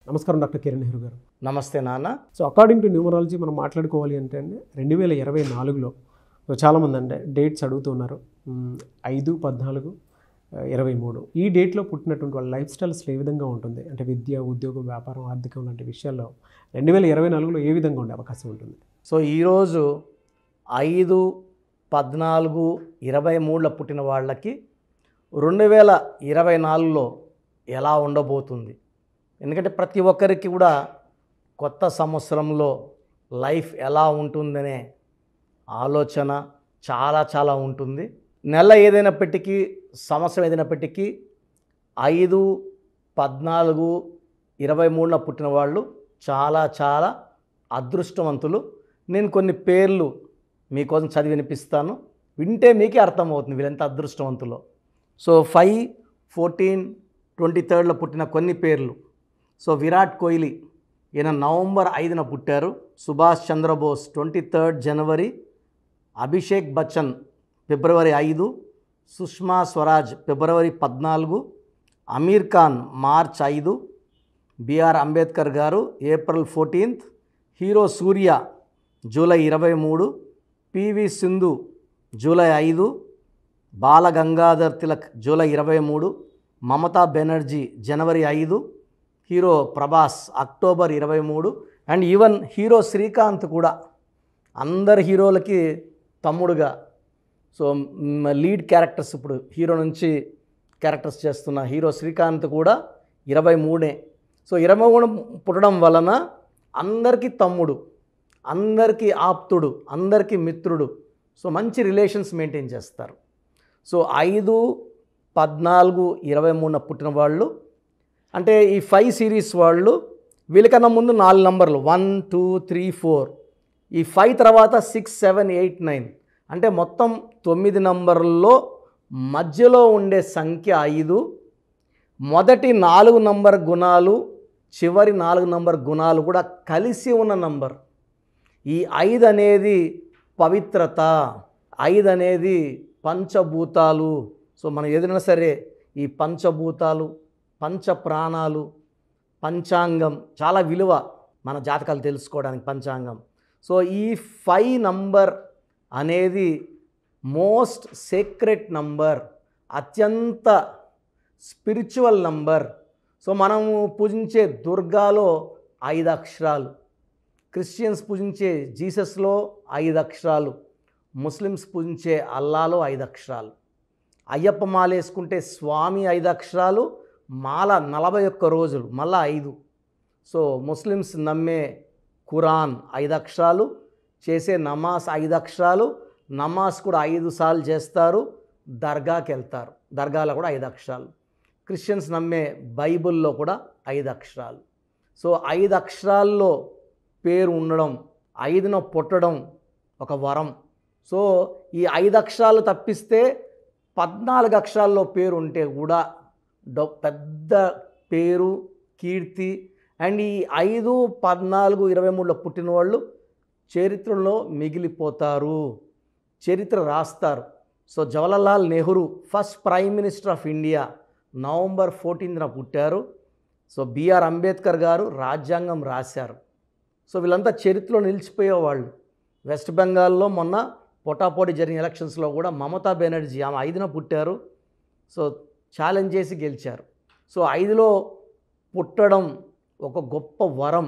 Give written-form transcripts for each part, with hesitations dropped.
నమస్కారం డాక్టర్ కిరణ్ నెహ్రూ గారు. నమస్తే నాన్న. సో అకార్డింగ్ టు న్యూమరాలజీ మనం మాట్లాడుకోవాలి అంటే అండి 2024లో చాలామంది అంటే డేట్స్ అడుగుతున్నారు. 5, 14, 23 ఈ డేట్లో పుట్టినటువంటి వాళ్ళ లైఫ్ స్టైల్స్ ఏ విధంగా ఉంటుంది అంటే విద్య, ఉద్యోగం, వ్యాపారం, ఆర్థికం లాంటి విషయాల్లో 2024లో ఏ విధంగా ఉండే అవకాశం ఉంటుంది? సో ఈరోజు 5, 14, 23లో పుట్టిన వాళ్ళకి 2024లో ఎలా ఉండబోతుంది? ఎందుకంటే ప్రతి ఒక్కరికి కూడా కొత్త సంవత్సరంలో లైఫ్ ఎలా ఉంటుందనే ఆలోచన చాలా ఉంటుంది. నెల ఏదైనప్పటికీ, సంవత్సరం ఏదైనప్పటికీ 5, 14, 23లో పుట్టిన వాళ్ళు చాలా అదృష్టవంతులు. నేను కొన్ని పేర్లు మీకోసం చదివి వినిపిస్తాను. వింటే మీకే అర్థమవుతుంది వీళ్ళెంత అదృష్టవంతులో. సో 5, 14, 23లో పుట్టిన కొన్ని పేర్లు. సో విరాట్ కోహ్లీ, ఈయన నవంబర్ 5న పుట్టారు. సుభాష్ చంద్రబోస్ 23 జనవరి. అభిషేక్ బచ్చన్ ఫిబ్రవరి 5. సుష్మా స్వరాజ్ ఫిబ్రవరి 14. అమీర్ ఖాన్ మార్చ్ 5. బిఆర్ అంబేద్కర్ గారు April 14. Hero Surya July 23. PV Sindhu July 5. Bala Gangadhar Tilak July 23. Mamata Banerjee January 5. Hero Prabhas October 23. And even hero Srikanth కూడా అందరు హీరోలకి తమ్ముడుగా, సో లీడ్ క్యారెక్టర్స్ ఇప్పుడు హీరో నుంచి క్యారెక్టర్స్ చేస్తున్న హీరో శ్రీకాంత్ కూడా 23. సో 23 పుట్టడం వలన అందరికీ తమ్ముడు, అందరికీ ఆప్తుడు, అందరికీ మిత్రుడు. సో మంచి రిలేషన్స్ మెయింటైన్ చేస్తారు. సో 5, 14, 23 పుట్టిన వాళ్ళు అంటే ఈ 5 సిరీస్ వాళ్ళు, వీళ్ళకన్నా ముందు 4 నంబర్లు 1, 2, 3, 4. ఈ 5 తర్వాత 6, 7, 8, 9 అంటే మొత్తం 9 నంబర్లలో మధ్యలో ఉండే సంఖ్య 5. మొదటి 4 నంబర్ గుణాలు, చివరి 4 నంబర్ గుణాలు కూడా కలిసి ఉన్న నంబర్. ఈ 5 అనేది పవిత్రత, 5 అనేది పంచభూతాలు. సో మనం ఏదైనా సరే ఈ పంచభూతాలు, పంచ ప్రాణాలు, పంచాంగం చాలా విలువ మన జాతకాలు తెలుసుకోవడానికి పంచాంగం. సో ఈ 5 నంబర్ అనేది మోస్ట్ సీక్రెట్ నంబర్, అత్యంత స్పిరిచువల్ నంబర్. సో మనము పూజించే దుర్గాలో 5 అక్షరాలు, క్రిస్టియన్స్ పూజించే జీసస్లో 5 అక్షరాలు, ముస్లిమ్స్ పూజించే అల్లాలో 5 అక్షరాలు, అయ్యప్ప మాల వేసుకుంటే స్వామి 5 అక్షరాలు, మాల 41 రోజులు మళ్ళా 5. సో ముస్లిమ్స్ నమ్మే ఖురాన్ 5 అక్షరాలు, చేసే నమాజ్ 5 అక్షరాలు, నమాజ్ కూడా 5 సార్లు చేస్తారు, దర్గాకి వెళ్తారు, దర్గాలో కూడా 5 అక్షరాలు. క్రిస్టియన్స్ నమ్మే బైబిల్లో కూడా 5 అక్షరాలు. సో 5 అక్షరాల్లో పేరు ఉండడం, 5న పుట్టడం ఒక వరం. సో ఈ 5 అక్షరాలు తప్పిస్తే 14 అక్షరాల్లో పేరు ఉంటే కూడా పెద్ద పేరు, కీర్తి. అండ్ ఈ 5, 14, 23లో పుట్టిన వాళ్ళు చరిత్రలో మిగిలిపోతారు, చరిత్ర రాస్తారు. So Jawaharlal Nehru first prime minister of India November 14న పుట్టారు. సో బిఆర్ అంబేద్కర్ గారు రాజ్యాంగం రాశారు. సో వీళ్ళంతా చరిత్రలో నిలిచిపోయేవాళ్ళు. వెస్ట్ బెంగాల్లో మొన్న పోటాపోటీ జరిగిన ఎలక్షన్స్లో కూడా మమతా బెనర్జీ ఆమె 5న పుట్టారు. సో ఛాలెంజ్ చేసి గెలిచారు. సో 5లో పుట్టడం ఒక గొప్ప వరం.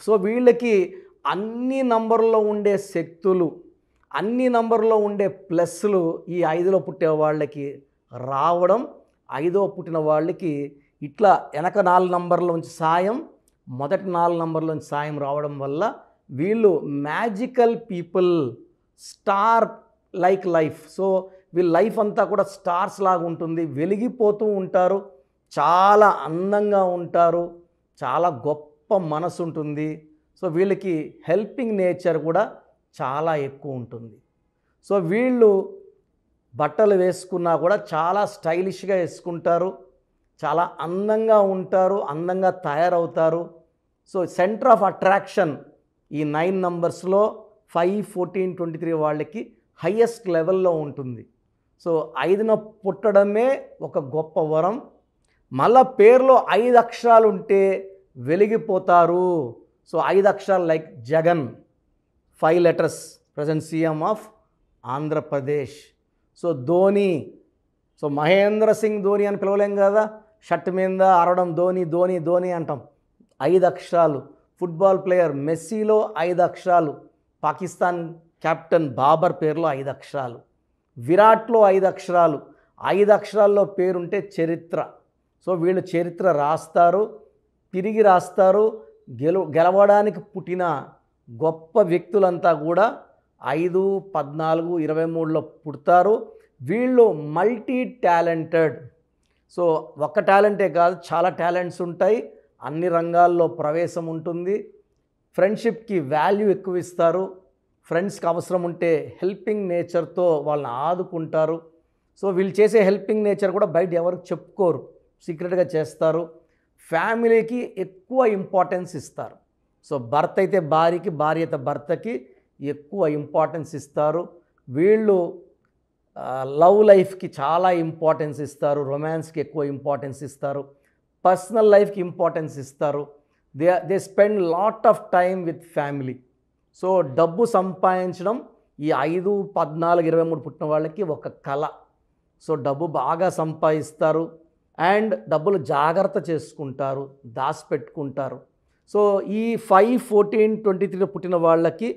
సో వీళ్ళకి అన్ని నంబర్లో ఉండే శక్తులు, అన్ని నంబర్లో ఉండే ప్లస్లు ఈ 5లో పుట్టే వాళ్ళకి రావడం, 5వ పుట్టిన వాళ్ళకి ఇట్లా వెనక 4 నంబర్లోంచి సాయం, మొదటి 4 నంబర్లోంచి సాయం రావడం వల్ల వీళ్ళు magical people, star like life. So వీళ్ళ లైఫ్ అంతా కూడా స్టార్స్ లాగా ఉంటుంది, వెలిగిపోతూ ఉంటారు, చాలా అందంగా ఉంటారు, చాలా గొప్ప మనసు ఉంటుంది. సో వీళ్ళకి హెల్పింగ్ నేచర్ కూడా చాలా ఎక్కువ ఉంటుంది. సో వీళ్ళు బట్టలు వేసుకున్నా కూడా చాలా స్టైలిష్గా వేసుకుంటారు, చాలా అందంగా ఉంటారు, అందంగా తయారవుతారు. సో సెంటర్ ఆఫ్ అట్రాక్షన్ ఈ 9 నంబర్స్లో 5, 14, 23 వాళ్ళకి హయ్యెస్ట్ లెవెల్లో ఉంటుంది. సో 5న పుట్టడమే ఒక గొప్ప వరం. మళ్ళా పేరులో 5 అక్షరాలు ఉంటే వెలిగిపోతారు. సో 5 అక్షరాలు like Jagan, 5 letters, present CM of Andhra Pradesh. So Dhoni, so Mahendra Singh Dhoni అని పిలవలేం కదా, షర్ట్ మీద అరవడం ధోని ధోని ధోని అంటాం. 5 అక్షరాలు. ఫుట్బాల్ ప్లేయర్ మెస్సీలో 5 అక్షరాలు. పాకిస్తాన్ కెప్టెన్ బాబర్ పేరులో 5 అక్షరాలు. విరాట్లో 5 అక్షరాలు. 5 అక్షరాల్లో పేరుంటే చరిత్ర. సో వీళ్ళు చరిత్ర రాస్తారు, తిరిగి రాస్తారు. గెలవడానికి పుట్టిన గొప్ప వ్యక్తులంతా కూడా 5, 14, 23లో పుడతారు. వీళ్ళు మల్టీ టాలెంటెడ్. సో ఒక్క టాలెంటే కాదు, చాలా టాలెంట్స్ ఉంటాయి. అన్ని రంగాల్లో ప్రవేశం ఉంటుంది. ఫ్రెండ్షిప్కి వాల్యూ ఎక్కువ ఇస్తారు. ఫ్రెండ్స్కి అవసరం ఉంటే హెల్పింగ్ నేచర్తో వాళ్ళని ఆదుకుంటారు. సో వీళ్ళు చేసే హెల్పింగ్ నేచర్ కూడా బయట ఎవరికి చెప్పుకోరు, సీక్రెట్గా చేస్తారు. ఫ్యామిలీకి ఎక్కువ ఇంపార్టెన్స్ ఇస్తారు. సో భర్త అయితే భార్యకి, భార్య అయితే భర్తకి ఎక్కువ ఇంపార్టెన్స్ ఇస్తారు. వీళ్ళు లవ్ లైఫ్కి చాలా ఇంపార్టెన్స్ ఇస్తారు, రొమాన్స్కి ఎక్కువ ఇంపార్టెన్స్ ఇస్తారు, పర్సనల్ లైఫ్కి ఇంపార్టెన్స్ ఇస్తారు. They spend lot of time with family. So డబ్బు సంపాదించడం ఈ 5, 14, 23 పుట్టిన వాళ్ళకి ఒక కళ. సో డబ్బు బాగా సంపాదిస్తారు అండ్ డబ్బులు జాగ్రత్త చేసుకుంటారు, దాచిపెట్టుకుంటారు. సో ఈ 5, 14, 23 పుట్టిన వాళ్ళకి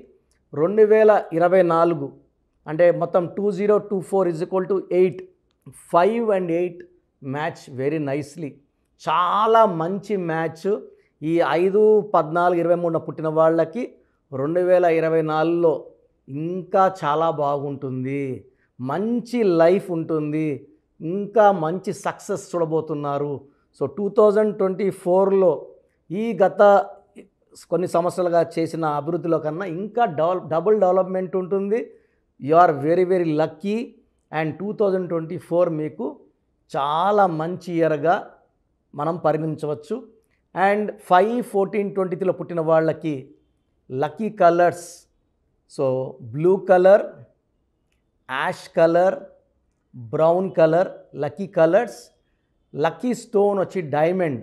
2024 అంటే మొత్తం 2024 = 8, 5 and 8 మ్యాచ్ వెరీ నైస్లీ. చాలా మంచి మ్యాచ్. ఈ 5, 14, 23 పుట్టిన వాళ్ళకి 2024లో ఇంకా చాలా బాగుంటుంది. మంచి లైఫ్ ఉంటుంది, ఇంకా మంచి సక్సెస్ చూడబోతున్నారు. సో 2024లో ఈ గత కొన్ని సంవత్సరాలుగా చేసిన అభివృద్ధిలో కన్నా ఇంకా డబుల్ డెవలప్మెంట్ ఉంటుంది. You are very very lucky. And 2024 మీకు చాలా మంచి ఇయర్గా మనం పరిగణించవచ్చు. అండ్ 5, 14, 23లో పుట్టిన వాళ్ళకి lucky colours, so blue colour, ash colour, brown colour lucky colours. Lucky stone వచ్చి diamond.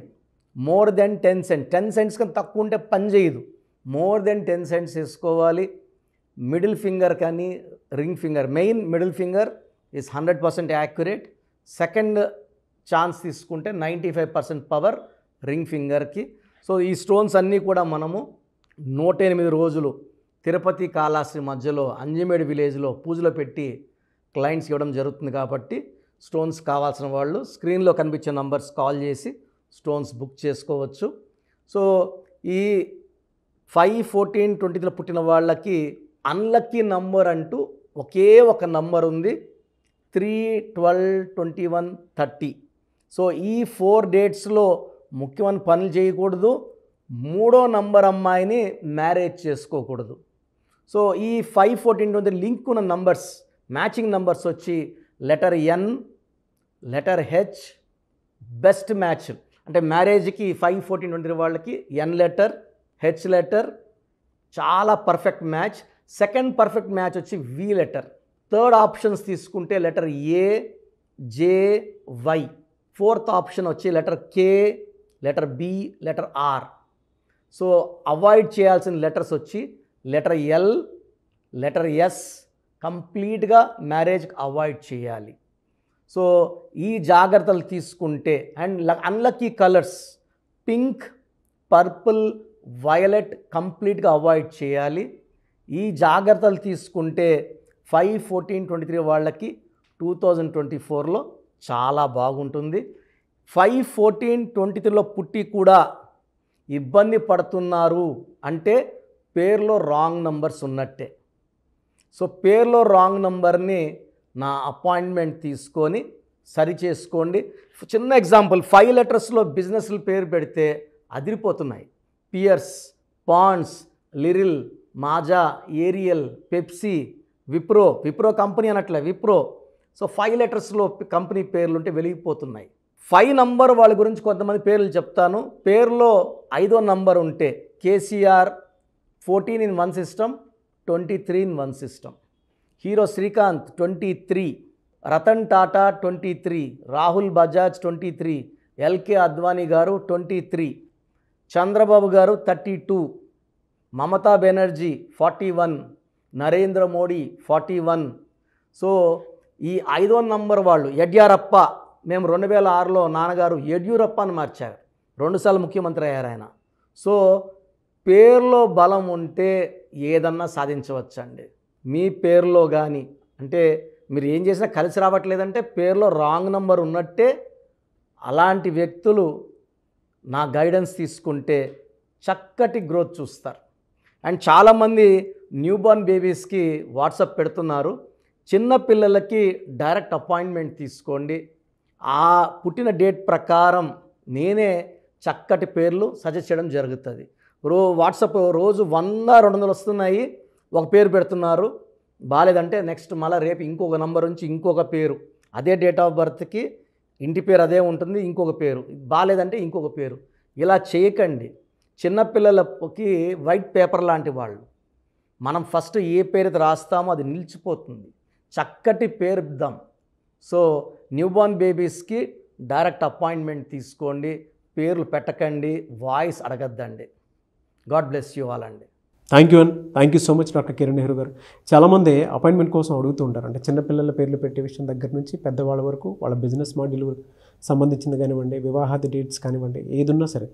More than 10 cents, 10 cents కన్నా తక్కువ ఉంటే పని చేయదు. మోర్ దెన్ 10 cents వేసుకోవాలి. మిడిల్ ఫింగర్ కానీ ring finger, main middle finger is 100% accurate. Second chance తీసుకుంటే 95% power ring ఫింగర్కి. సో ఈ స్టోన్స్ అన్నీ కూడా మనము 108 రోజులు తిరుపతి కాళహస్తి మధ్యలో అంజిమేడు విలేజ్లో పూజలో పెట్టి క్లయింట్స్ ఇవ్వడం జరుగుతుంది. కాబట్టి స్టోన్స్ కావాల్సిన వాళ్ళు స్క్రీన్లో కనిపించే నంబర్స్ కాల్ చేసి స్టోన్స్ బుక్ చేసుకోవచ్చు. సో ఈ 5, 14, 23లో పుట్టిన వాళ్ళకి అన్లక్కీ నంబర్ అంటూ ఒకే ఒక నంబర్ ఉంది, 3, 12, 21, 30. సో ఈ 4 డేట్స్లో ముఖ్యమైన పనులు చేయకూడదు. 3వ నంబర్ అమ్మాయిని మ్యారేజ్ చేసుకోకూడదు. సో ఈ 5, 14, 20 లింక్ ఉన్న నంబర్స్, మ్యాచింగ్ నంబర్స్ వచ్చి letter N, letter H. Best match అంటే మ్యారేజ్కి 5, 14, 23 వాళ్ళకి N లెటర్, H లెటర్ చాలా perfect match. Second perfect match వచ్చి V లెటర్. థర్డ్ ఆప్షన్స్ తీసుకుంటే letter A, J, Y. Fourth option వచ్చి letter K, letter B, letter R. So avoid చేయాల్సిన letters వచ్చి letter L, letter S. కంప్లీట్గా మ్యారేజ్కి avoid చేయాలి. So ఈ జాగ్రత్తలు తీసుకుంటే and unlucky colours pink, purple, violet కంప్లీట్గా అవాయిడ్ చేయాలి. ఈ జాగ్రత్తలు తీసుకుంటే 5, 14, 23 వాళ్ళకి 2024లో చాలా బాగుంటుంది. 5, 14, 23లో పుట్టి కూడా ఇబ్బంది పడుతున్నారు అంటే పేరులో రాంగ్ నంబర్స్ ఉన్నట్టే. సో పేరులో రాంగ్ నంబర్ని నా అపాయింట్మెంట్ తీసుకొని సరి చేసుకోండి. చిన్న ఎగ్జాంపుల్, 5 లెటర్స్లో బిజినెస్ల పేరు పెడితే అదిరిపోతున్నాయి. Pears, Pond's, Liril, Maaza, Ariel, Pepsi, Wipro company అనట్లే విప్రో. సో 5 లెటర్స్లో కంపెనీ పేర్లు ఉంటే వెలిగిపోతున్నాయి. 5 నంబర్ వాళ్ళ గురించి కొంతమంది పేర్లు చెప్తాను. పేరులో 5వ నంబర్ ఉంటే KCR 14 in 1 system, 23 in 1 system. Hero Srikanth 23, Ratan Tata 23, Rahul Bajaj 23, LK Advani garu 23. Chandrababu garu 32, Mamata Banerjee 41, Narendra Modi 41. So ఈ 5వ నంబర్ వాళ్ళు యడ్యూరప్ప, మేము 2006లో నాన్నగారు యడ్యూరప్ప అని మార్చారు, 2 సార్లు ముఖ్యమంత్రి అయ్యారు ఆయన. సో పేరులో బలం ఉంటే ఏదన్నా సాధించవచ్చండి. మీ పేరులో కానీ అంటే మీరు ఏం చేసినా కలిసి రావట్లేదంటే పేరులో రాంగ్ నంబర్ ఉన్నట్టే. అలాంటి వ్యక్తులు నా గైడెన్స్ తీసుకుంటే చక్కటి గ్రోత్ చూస్తారు. అండ్ చాలామంది న్యూబార్న్ బేబీస్కి వాట్సాప్ పెడుతున్నారు. చిన్న పిల్లలకి డైరెక్ట్ అపాయింట్మెంట్ తీసుకోండి. ఆ పుట్టిన డేట్ ప్రకారం నేనే చక్కటి పేర్లు సజెస్ట్ చేయడం జరుగుతుంది. వాట్సాప్ రోజు 100-200 వస్తున్నాయి, ఒక పేరు పెడుతున్నారు, బాలేదంటే నెక్స్ట్ మళ్ళీ రేపు ఇంకొక నంబర్ నుంచి ఇంకొక పేరు, అదే డేట్ ఆఫ్ బర్త్కి ఇంటి పేరు అదే ఉంటుంది, ఇంకొక పేరు, బాలేదంటే ఇంకొక పేరు. ఇలా చేయకండి. చిన్నపిల్లలకి వైట్ పేపర్ లాంటి వాళ్ళు. మనం ఫస్ట్ ఏ పేరు రాస్తామో అది నిలిచిపోతుంది. చక్కటి పేరు ఇద్దాం. సో న్యూబార్న్ బేబీస్కి డైరెక్ట్ అపాయింట్మెంట్ తీసుకోండి, పేర్లు పెట్టకండి, వాయిస్ అడగద్దండి. గాడ్ బ్లెస్ యూ ఆల్ అండి. Thank you so much doctor Kiran Nehru గారు. చాలామంది అపాయింట్మెంట్ కోసం అడుగుతూ ఉంటారు. అంటే చిన్నపిల్లల పేర్లు పెట్టే విషయం దగ్గర నుంచి పెద్దవాళ్ళ వరకు వాళ్ళ బిజినెస్ మాడ్యూల్ సంబంధించింది కానివ్వండి, వివాహాది డేట్స్ కానివ్వండి, ఏదున్నా సరే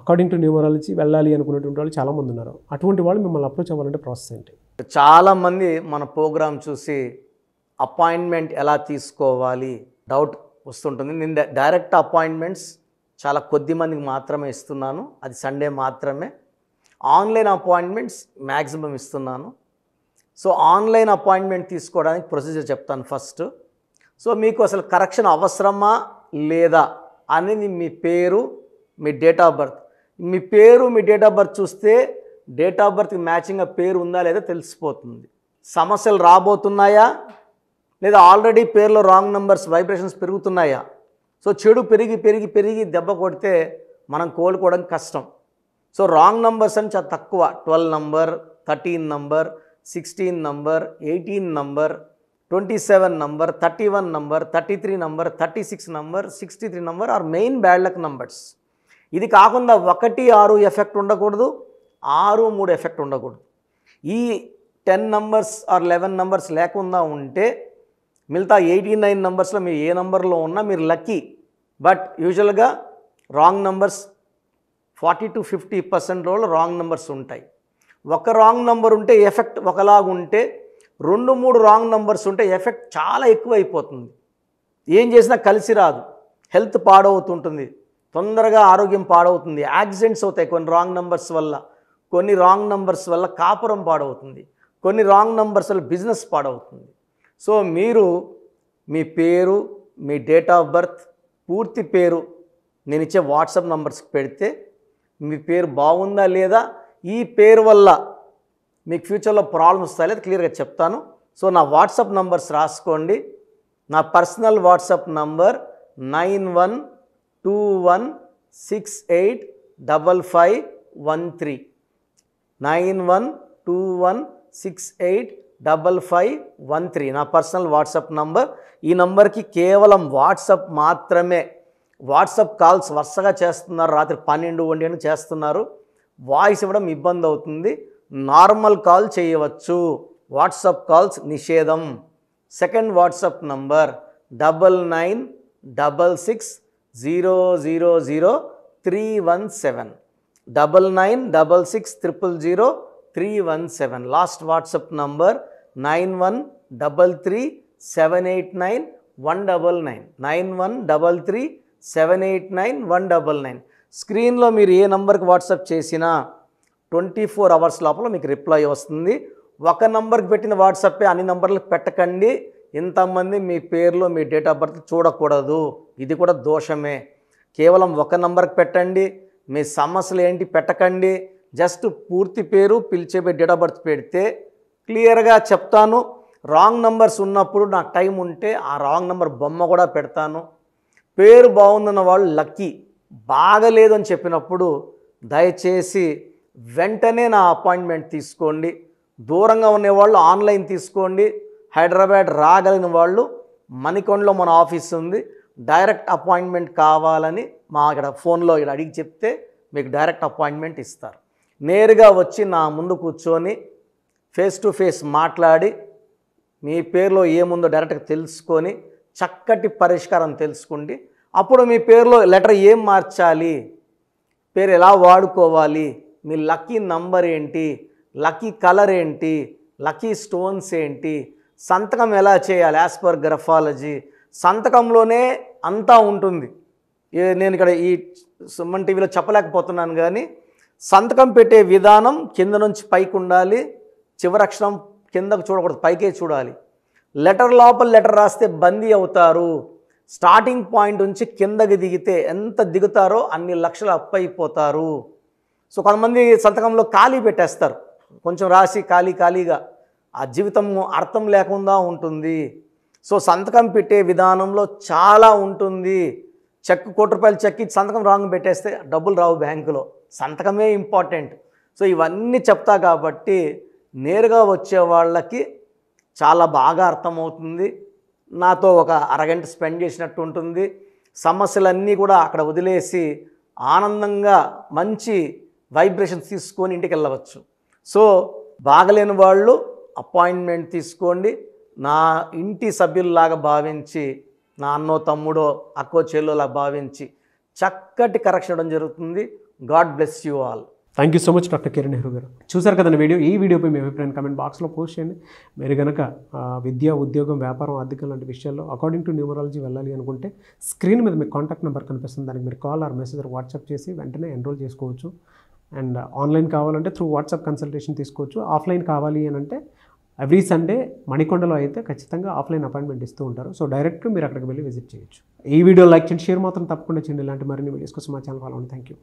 అకార్డింగ్ టు న్యూమరాలజీ వెళ్ళాలి అనుకునేటువంటి వాళ్ళు చాలామంది ఉన్నారు. అటువంటి వాళ్ళు మిమ్మల్ని అప్రోచ్ అవ్వాలంటే ప్రాసెస్ ఏంటి? చాలామంది మన ప్రోగ్రామ్ చూసి అపాయింట్మెంట్ ఎలా తీసుకోవాలి డౌట్ వస్తుంటుంది. నేను డైరెక్ట్ అపాయింట్మెంట్స్ చాలా కొద్ది మందికి మాత్రమే ఇస్తున్నాను, అది సండే మాత్రమే. ఆన్లైన్ అపాయింట్మెంట్స్ మ్యాక్సిమం ఇస్తున్నాను. సో ఆన్లైన్ అపాయింట్మెంట్ తీసుకోవడానికి ప్రొసీజర్ చెప్తాను ఫస్ట్. సో మీకు అసలు కరెక్షన్ అవసరమా లేదా అనేది మీ పేరు, మీ డేట్ ఆఫ్ బర్త్. మీ పేరు, మీ డేట్ ఆఫ్ బర్త్ చూస్తే డేట్ ఆఫ్ బర్త్కి మ్యాచింగ్గా పేరు ఉందా లేదా తెలిసిపోతుంది. సమస్యలు రాబోతున్నాయా లేదా ఆల్రెడీ పేరులో రాంగ్ నెంబర్స్ వైబ్రేషన్స్ పెరుగుతున్నాయా? సో చెడు పెరిగి పెరిగి పెరిగి దెబ్బ కొడితే మనం కోలుకోవడం కష్టం. సో రాంగ్ నంబర్స్ అని చాలా తక్కువ. 12 number, 13 number, 16 number, 18 number, 27 number, 31 number, 33 number, 36 number, 63 number are main bad luck numbers. ఇది కాకుండా 1, 6 ఎఫెక్ట్ ఉండకూడదు, 6, 3 ఎఫెక్ట్ ఉండకూడదు. ఈ 10 నంబర్స్ ఆర్ 11 నంబర్స్ లేకుండా ఉంటే మిగతా 89 నంబర్స్లో మీరు ఏ నంబర్లో ఉన్నా మీరు లక్కీ. బట్ యూజువల్గా రాంగ్ నంబర్స్ 40 to 50% రోజులు రాంగ్ నెంబర్స్ ఉంటాయి. ఒక రాంగ్ నెంబర్ ఉంటే ఎఫెక్ట్ ఒకలాగుంటే 2-3 రాంగ్ నెంబర్స్ ఉంటే ఎఫెక్ట్ చాలా ఎక్కువ అయిపోతుంది. ఏం చేసినా కలిసి రాదు, హెల్త్ పాడవుతుంటుంది, తొందరగా ఆరోగ్యం పాడవుతుంది, యాక్సిడెంట్స్ అవుతాయి కొన్ని రాంగ్ నెంబర్స్ వల్ల, కొన్ని రాంగ్ నెంబర్స్ వల్ల కాపురం పాడవుతుంది, కొన్ని రాంగ్ నెంబర్స్ వల్ల బిజినెస్ పాడవుతుంది. సో మీరు మీ పేరు, మీ డేట్ ఆఫ్ బర్త్, పూర్తి పేరు నేను ఇచ్చే వాట్సాప్ నంబర్స్కి పెడితే మీ పేరు బాగుందా లేదా, ఈ పేరు వల్ల మీకు ఫ్యూచర్లో ప్రాబ్లమ్స్ వస్తాయి లేదా క్లియర్గా చెప్తాను. సో నా వాట్సాప్ నంబర్స్ రాసుకోండి. నా పర్సనల్ వాట్సాప్ నంబర్ 9121685513 9121685513 నా పర్సనల్ వాట్సాప్ నంబర్. ఈ నంబర్కి కేవలం వాట్సాప్ మాత్రమే. వాట్సాప్ కాల్స్ వరుసగా చేస్తున్నారు, రాత్రి 12-1 చేస్తున్నారు, వాయిస్ ఇవ్వడం ఇబ్బంది అవుతుంది. నార్మల్ కాల్ చేయవచ్చు, వాట్సాప్ కాల్స్ నిషేధం. Second WhatsApp number 9966000317 9966000317. Last WhatsApp number 9133789199 9133789199. స్క్రీన్లో మీరు ఏ నంబర్కి వాట్సాప్ చేసినా 24 hours లోపల మీకు రిప్లై వస్తుంది. ఒక నంబర్కి పెట్టిన వాట్సాపే అన్ని నంబర్లకు పెట్టకండి. ఇంతమంది మీ పేర్లు, మీ డేట్ ఆఫ్ బర్త్ చూడకూడదు, ఇది కూడా దోషమే. కేవలం ఒక నంబర్కి పెట్టండి. మీ సమస్యలు ఏంటి పెట్టకండి. జస్ట్ పూర్తి పేరు, పిలిచే డేట్ ఆఫ్ బర్త్ పెడితే క్లియర్గా చెప్తాను. రాంగ్ నంబర్స్ ఉన్నప్పుడు నాకు టైం ఉంటే ఆ రాంగ్ నంబర్ బొమ్మ కూడా పెడతాను. పేరు బాగుందన్న వాళ్ళు లక్కీ, బాగలేదు అని చెప్పినప్పుడు దయచేసి వెంటనే నా అపాయింట్మెంట్ తీసుకోండి. దూరంగా ఉండేవాళ్ళు ఆన్లైన్ తీసుకోండి. హైదరాబాద్ రాగలిగిన వాళ్ళు మణికొండలో మన ఆఫీస్ ఉంది, డైరెక్ట్ అపాయింట్మెంట్ కావాలని మా ఇక్కడ ఫోన్లో ఇక్కడ అడిగి చెప్తే మీకు డైరెక్ట్ అపాయింట్మెంట్ ఇస్తారు. నేరుగా వచ్చి నా ముందు కూర్చొని ఫేస్ టు ఫేస్ మాట్లాడి మీ పేరులో ఏముందో డైరెక్ట్గా తెలుసుకొని చక్కటి పరిష్కారం తెలుసుకోండి. అప్పుడు మీ పేరులో లెటర్ ఏం మార్చాలి, పేరు ఎలా వాడుకోవాలి, మీ లక్కీ నంబర్ ఏంటి, లక్కీ కలర్ ఏంటి, లక్కీ స్టోన్స్ ఏంటి, సంతకం ఎలా చేయాలి యాజ్ పర్ గ్రఫాలజీ, సంతకంలోనే అంతా ఉంటుంది. నేను ఇక్కడ ఈ సుమన్ టీవీలో చెప్పలేకపోతున్నాను కానీ సంతకం పెట్టే విధానం కింద నుంచి పైకి ఉండాలి, చివరి అక్షరం కిందకు చూడకూడదు, పైకే చూడాలి. లెటర్ లోపల లెటర్ రాస్తే బందీ అవుతారు. స్టార్టింగ్ పాయింట్ నుంచి కిందకి దిగితే ఎంత దిగుతారో అన్ని లక్షలు అప్పు అయిపోతారు. సో కొంతమంది సంతకంలో ఖాళీ పెట్టేస్తారు, కొంచెం రాసి ఖాళీగా ఆ జీవితం అర్థం లేకుండా ఉంటుంది. సో సంతకం పెట్టే విధానంలో చాలా ఉంటుంది. చెక్ ₹1,00,000 చెక్ ఇచ్చి సంతకం రాంగ్ పెట్టేస్తే డబ్బులు రావు బ్యాంకులో, సంతకమే ఇంపార్టెంట్. సో ఇవన్నీ చెప్తా కాబట్టి నేరుగా వచ్చే వాళ్ళకి చాలా బాగా అర్థమవుతుంది. నాతో ఒక అరగంట స్పెండ్ చేసినట్టు ఉంటుంది. సమస్యలన్నీ కూడా అక్కడ వదిలేసి ఆనందంగా మంచి వైబ్రేషన్స్ తీసుకొని ఇంటికి వెళ్ళవచ్చు. సో బాగలేని వాళ్ళు అపాయింట్మెంట్ తీసుకోండి. నా ఇంటి సభ్యుల్లాగా భావించి, నా అన్నో తమ్ముడో అక్కో చెల్లోలా భావించి చక్కటి కరెక్షన్ ఇవ్వడం జరుగుతుంది. God bless you all. Thank you so much doctor Kiran Nehru గారు. చూసారు కదండి వీడియో. ఈ వీడియోపై మీ అభిప్రాయం కామెంట్ బాక్స్లో పోస్ట్ చేయండి. మీరు కనుక విద్య, ఉద్యోగం, వ్యాపారం, ఆర్థికం లాంటి విషయాల్లో అకార్డింగ్ టు న్యూమరాలజీ వెళ్ళాలి అనుకుంటే స్క్రీన్ మీద మీకు కాంటాక్ట్ నెంబర్ కనిపిస్తుంది. దానికి మీరు కాల్ ఆర్ మెసేజ్ వాట్సాప్ చేసి వెంటనే ఎన్రోల్ చేసుకోవచ్చు. అండ్ ఆన్లైన్ కావాలంటే త్రూ వాట్సాప్ కన్సల్టేషన్ తీసుకోవచ్చు. ఆఫ్లైన్ కావాలి అని అంటే ఎవ్రీ సండే మణికొండలో అయితే ఖచ్చితంగా ఆఫ్లైన్ అపాయింట్మెంట్ ఇస్తూ ఉంటారు. సో డైరెక్ట్గా మీరు అక్కడికి వెళ్ళి విజిట్ చేయొచ్చు. ఈ వీడియో లైక్ చేయండి, షేర్ మాత్రం తప్పకుండా చేయండి. ఇలాంటి మరిన్ని వీడియోస్ కోసం మా ఛానల్ ఫాలో అవ్వండి. Thank you.